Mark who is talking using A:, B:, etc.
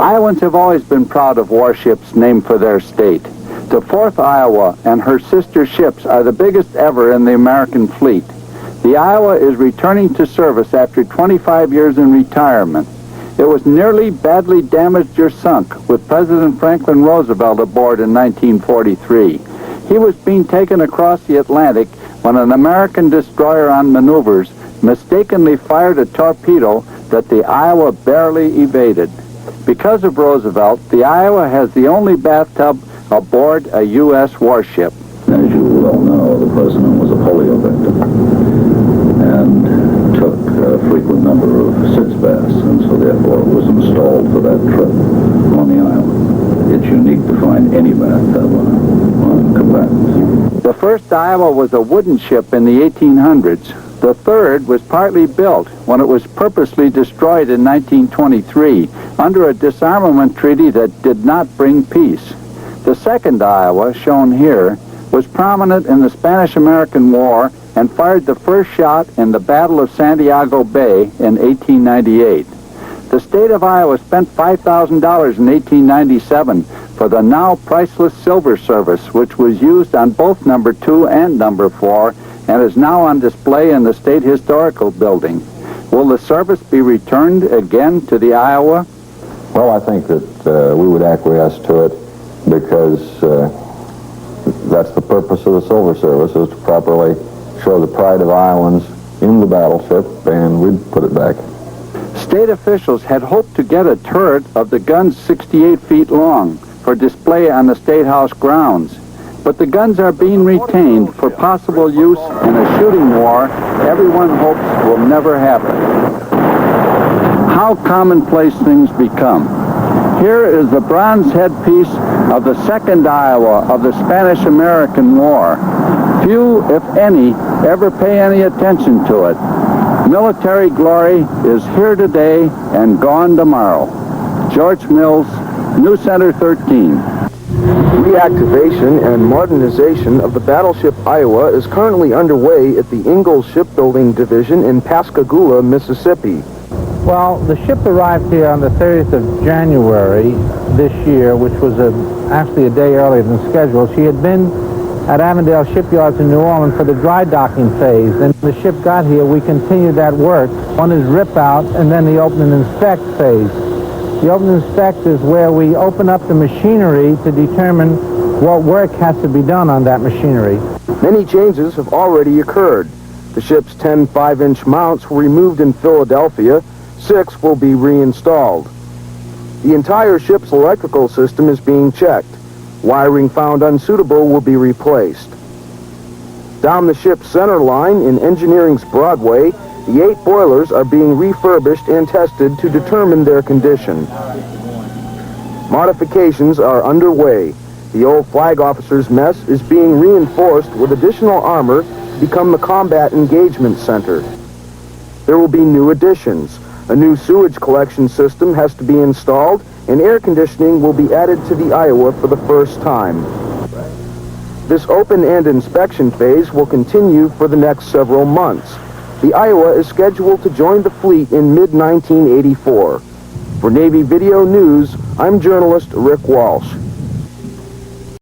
A: Iowans have always been proud of warships named for their state. The 4th Iowa and her sister ships are the biggest ever in the American fleet. The Iowa is returning to service after 25 years in retirement. It was nearly badly damaged or sunk with President Franklin Roosevelt aboard in 1943. He was being taken across the Atlantic when an American destroyer on maneuvers mistakenly fired a torpedo that the Iowa barely evaded. Because of Roosevelt, the Iowa has the only bathtub aboard a U.S. warship.
B: As you well know, the president was a polio victim and took a frequent number of sitz baths, and so therefore it was installed for that trip on the Iowa. It's unique to find any bathtub on combatants.
A: The first Iowa was a wooden ship in the 1800s. The third was partly built when it was purposely destroyed in 1923 under a disarmament treaty that did not bring peace. The second Iowa, shown here, was prominent in the Spanish-American War and fired the first shot in the Battle of Santiago Bay in 1898. The state of Iowa spent $5,000 in 1897 for the now priceless silver service, which was used on both number 2 and number 4 and is now on display in the State Historical Building. Will the service be returned again to the Iowa?
C: Well, I think that we would acquiesce to it because that's the purpose of the Silver Service, is to properly show the pride of Iowans in the battleship, and we'd put it back.
A: State officials had hoped to get a turret of the guns 68 feet long for display on the State House grounds, but the guns are being retained for possible use in a shooting war everyone hopes will never happen. How commonplace things become. Here is the bronze headpiece of the second Iowa of the Spanish-American War. Few, if any, ever pay any attention to it. Military glory is here today and gone tomorrow. George Mills, News Center 13.
D: Reactivation and modernization of the battleship Iowa is currently underway at the Ingalls Shipbuilding Division in Pascagoula, Mississippi.
E: Well, the ship arrived here on the 30th of January this year, which was actually a day earlier than scheduled. She had been at Avondale Shipyards in New Orleans for the dry docking phase. And when the ship got here, we continued that work. One is rip out and then the open and inspect phase. The open and inspect is where we open up the machinery to determine what work has to be done on that machinery.
D: Many changes have already occurred. The ship's 10 5-inch mounts were removed in Philadelphia. 6 will be reinstalled. The entire ship's electrical system is being checked. Wiring found unsuitable will be replaced. Down the ship's center line in Engineering's Broadway, the 8 boilers are being refurbished and tested to determine their condition. Modifications are underway. The old flag officers' mess is being reinforced with additional armor to become the Combat Engagement Center. There will be new additions. A new sewage collection system has to be installed, and air conditioning will be added to the Iowa for the first time. This open and inspection phase will continue for the next several months. The Iowa is scheduled to join the fleet in mid-1984. For Navy Video News, I'm journalist Rick Walsh.